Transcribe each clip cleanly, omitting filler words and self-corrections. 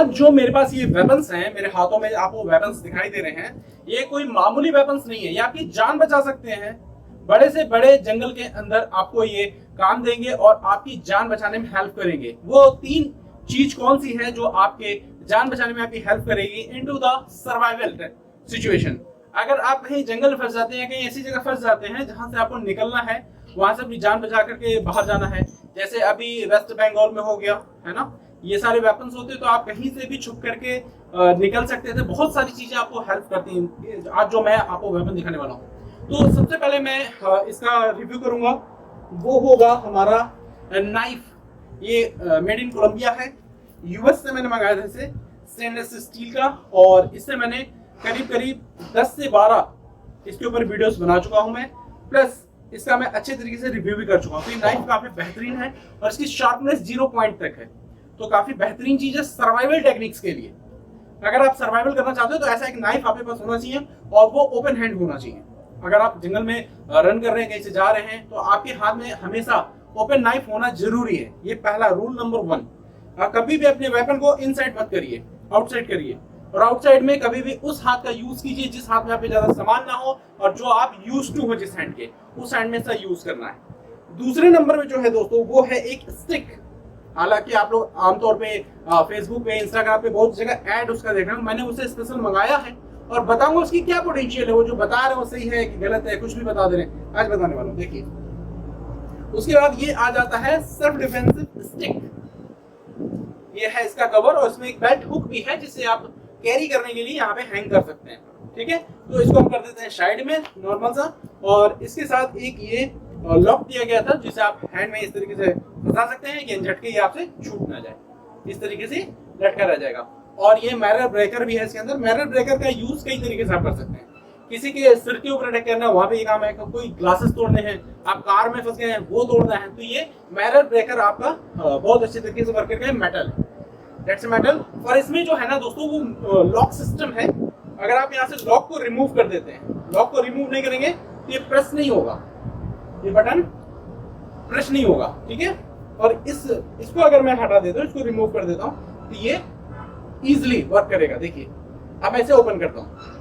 आज जो मेरे पास ये वेपन्स हैं, मेरे हाथों में आपको वेपन्स दिखाई दे रहे हैं, ये कोई मामूली वेपन्स नहीं है। ये आपकी जान बचा सकते हैं। बड़े से बड़े जंगल के अंदर आपको ये काम देंगे और आपकी जान बचाने में हेल्प करेंगे। वो 3 चीज कौन सी है जो आपके जान बचाने में आपकी हेल्प करेगी इनटू द सर्वाइवल सिचुएशन। अगर आप कहीं जंगल में फंस जाते हैं, कहीं ऐसी जगह फंस जाते हैं जहां से आपको निकलना है, वहां से अपनी जान बचा करके बाहर जाना है, जैसे अभी वेस्ट बंगाल में हो गया है ना, ये सारे वेपन्स होते तो आप कहीं से भी छुप करके निकल सकते थे। बहुत सारी चीजें आपको हेल्प करती हैं आज जो मैं आपको वेपन दिखाने वाला हूँ। तो सबसे पहले मैं इसका रिव्यू करूंगा, वो होगा हमारा नाइफ। ये मेड इन कोलंबिया है, यूएस से मैंने मंगाया था इसे, स्टेनलेस स्टील का, और इससे मैंने करीब 10 से 12 इसके ऊपर वीडियोस बना चुका हूं मैं, प्लस इसका मैं अच्छे तरीके से रिव्यू भी कर चुका हूं। तो ये नाइफ काफी बेहतरीन है और इसकी शार्पनेस 0 पॉइंट तक है, तो काफी बेहतरीन चीज है सर्वाइवल टेक्निक्स के लिए। अगर आप सर्वाइवल करना चाहते हो तो ऐसा एक नाइफ आपके पास होना चाहिए और वो ओपन हैंड होना चाहिए। अगर आप जंगल में रन कर रहे हैं, कहीं से जा रहे हैं, तो आपके हाथ में हमेशा ओपन नाइफ होना जरूरी है। ये पहला रूल नंबर 1। कभी भी अपने वेपन को इनसाइड मत करिए, आउटसाइड करिए। और आउटसाइड में कभी भी उस हाथ का यूज कीजिए जिस हाथ में आप ज्यादा सामान ना हो और जो आप यूज टू हो जिस हैंड के, उस हैंड में सा यूज करना है। दूसरे नंबर में जो है दोस्तों वो है एक स्टिक। हालांकि आप लोग आमतौर पे फेसबुक पे, इंस्टाग्राम पे बहुत जगह ऐड उसका देख रहे हो, मैंने उसे स्पेशल मंगाया है और बताऊंगा उसकी क्या पोटेंशियल है। वो जो बता रहे हो सही है कि गलत है, कुछ भी बता दे रहे हैं, आज बताने वाला हूं। देखिए, उसके बाद ये आ जाता है सेल्फ डिफेंसिव स्टिक। ये है इसका कवर और इसमें एक बेल्ट हुक भी है जिससे आप कैरी करने के लिए यहाँ पे हैंग कर सकते हैं। ठीक है, तो इसको हम कर देते हैं साइड में नॉर्मल सा, और इसके साथ एक ये लॉक दिया गया था जिसे आप हैंड में इस तरीके से फंसा सकते हैं कि झटके ये आपसे छूट ना जाए, इस तरीके से लटका रह जाएगा। और ये मिरर ब्रेकर भी है इसके अंदर। मिरर ब्रेकर का यूज कई तरीके से आप कर सकते हैं। किसी के सिर के ऊपर अटैक करना है, वहां पे ये काम है। कोई ग्लासेस तोड़ने हैं, आप कार में फंस गए हैं, वो तोड़ना है, तो ये मिरर ब्रेकर आपका बहुत अच्छे तरीके से वर्क करके है। Metal, that's metal. और इसमें जो है ना दोस्तों वो लॉक सिस्टम है। अगर आप यहाँ से लॉक को रिमूव कर देते हैं, लॉक को रिमूव नहीं करेंगे तो ये प्रेस नहीं होगा, ये बटन प्रेस नहीं होगा। ठीक है, और इसको अगर मैं हटा देता हूँ, इसको रिमूव कर देता हूँ, तो ये इजिली वर्क करेगा। देखिए, अब मैं इसे ओपन करता हूँ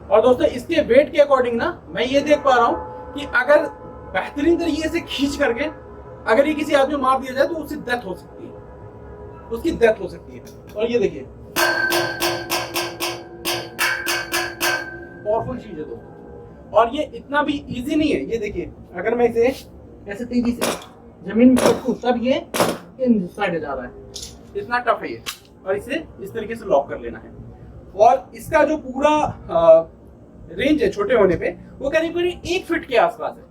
और दोस्तों इसके वेट के अकॉर्डिंग ना मैं ये देख पा रहा हूँ कि अगर बेहतरीन तरीके से खींच करके अगर ये किसी आदमी मार दिया जाए तो उसकी डेथ हो सकती है, उसकी डेथ हो सकती है। और ये देखिए, पावरफुल चीज है दोस्तों, और ये इतना भी इजी नहीं है। ये देखिए, अगर मैं इसे ऐसे तेजी से जमीन में रखूं तब ये इन साइड जा रहा है, इतना टफ है ये। और इसे इस तरीके से लॉक कर लेना है। और इसका जो पूरा रेंज है छोटे होने पे वो करीब 1 फीट के आसपास है,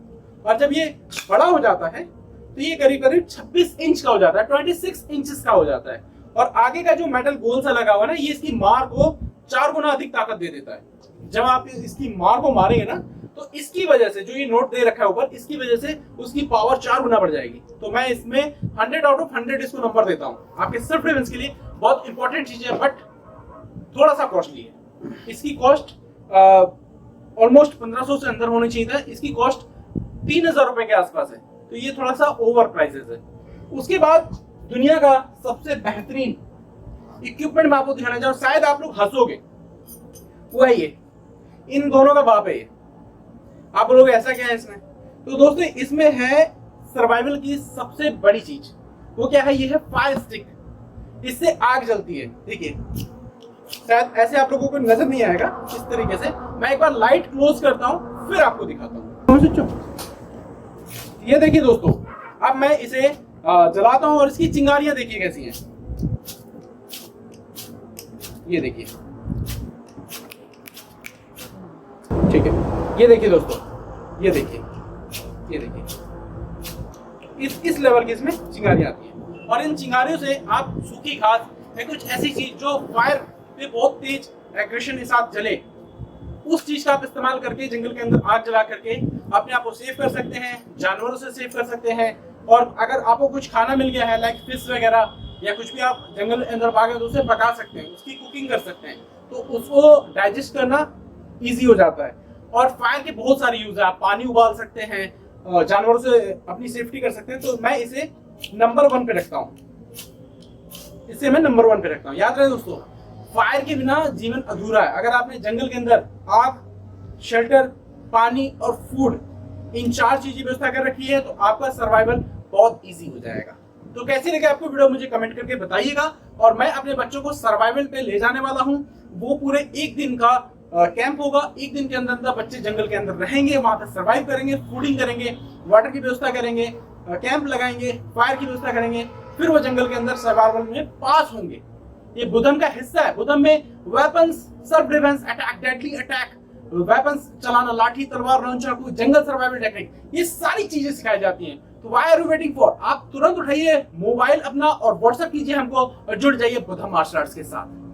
और जब ये बड़ा हो जाता है तो ये करीब 26 इंच का हो जाता है, 26 इंचेस का हो जाता है। और आगे का जो मेटल गोल सा लगा हुआ ना, ये इसकी मार को 4 गुना अधिक ताकत दे देता है। जब आप इसकी मार को मारेंगे ना, तो इसकी वजह से जो ये नोट दे रखा है ऊपर, इसकी वजह से उसकी पावर 4 गुना बढ़ जाएगी। तो मैं इसमें 100 आउट ऑफ 100 इसको नंबर देता हूँ। आपके सेल्फ डिफेंस के लिए बहुत इंपॉर्टेंट चीज है, बट थोड़ा सा कॉस्टली है। इसकी कॉस्ट ऑलमोस्ट 1500 से अंदर होनी चाहिए था, इसकी कॉस्ट 3000 रुपए के आसपास है, तो ये थोड़ा सा ओवर प्राइसेस है। उसके बाद दुनिया का सबसे बेहतरीन इक्विपमेंट मैं आपको दिखाना चाहूँ, शायद आप लोग हंसोगे, वो है ये, इन दोनों का बाप है ये। आप लोग ऐसा क्या है इसमें? तो दोस्तों इसमें है सर्वाइवल की सबसे बड़ी चीज। वो क्या है? ये है फायर स्टिक। इससे आग जलती है। देखिए, शायद ऐसे आप लोगों को नजर नहीं आएगा, इस तरीके से मैं एक बार लाइट क्लोज करता हूं फिर आपको दिखाता हूं। ये देखिए दोस्तों, अब मैं इसे जलाता हूं और इसकी चिंगारियां देखिए कैसी हैं। ये देखिए, ठीक है, ये देखिए दोस्तों, ये देखिए, ये देखिए, इस लेवल की इसमें चिंगारियां आती हैं। और इन चिंगारियों से आप सूखी घास या कुछ ऐसी चीज जो फायर पे बहुत तेज एग्रेशन के साथ जले, उस चीज का आप इस्तेमाल करके जंगल के अंदर आग जला करके अपने आप को सेव कर सकते हैं, जानवरों से सेव कर सकते हैं। और अगर आपको कुछ खाना मिल गया है लाइक फिश वगैरह या कुछ भी आप जंगल के अंदर पा गए तो उसे पका सकते हैं, उसकी कुकिंग कर सकते हैं, तो उसको डाइजेस्ट करना इजी हो जाता है। और फायर के बहुत सारे यूज है, आप पानी उबाल सकते हैं, जानवरों से अपनी सेफ्टी कर सकते हैं। तो मैं इसे नंबर 1 पे रखता हूँ। इसे मैं नंबर 1 पे रखता हूँ। याद रहे दोस्तों, फायर के बिना जीवन अधूरा है। अगर आपने जंगल के अंदर आग, शेल्टर, पानी और फूड, इन 4 चीजें व्यवस्था कर रखी है तो आपका सर्वाइवल बहुत इजी हो जाएगा। तो कैसी लगे आपको वीडियो मुझे कमेंट करके बताइएगा। और मैं अपने बच्चों को सर्वाइवल पे ले जाने वाला हूँ। वो पूरे 1 दिन का कैंप होगा। 1 दिन के अंदर अंदर बच्चे जंगल के अंदर रहेंगे, वहां पे सर्वाइव करेंगे, फूडिंग करेंगे, वाटर की व्यवस्था करेंगे, कैंप लगाएंगे, फायर की व्यवस्था करेंगे, फिर वो जंगल के अंदर सर्वाइवल में पास होंगे। ये बुद्धम का हिस्सा है। बुद्धम में weapons, self defence, attack, deadly attack, weapons चलाना, लाठी, तलवार, चाकू, जंगल सर्वाइवल टेक्निक, ये सारी चीजें सिखाई जाती हैं। तो why are you waiting for? आप तुरंत उठाइए मोबाइल अपना और व्हाट्सएप कीजिए हमको और जुड़ जाइए बुद्धम मार्शल आर्ट्स के साथ।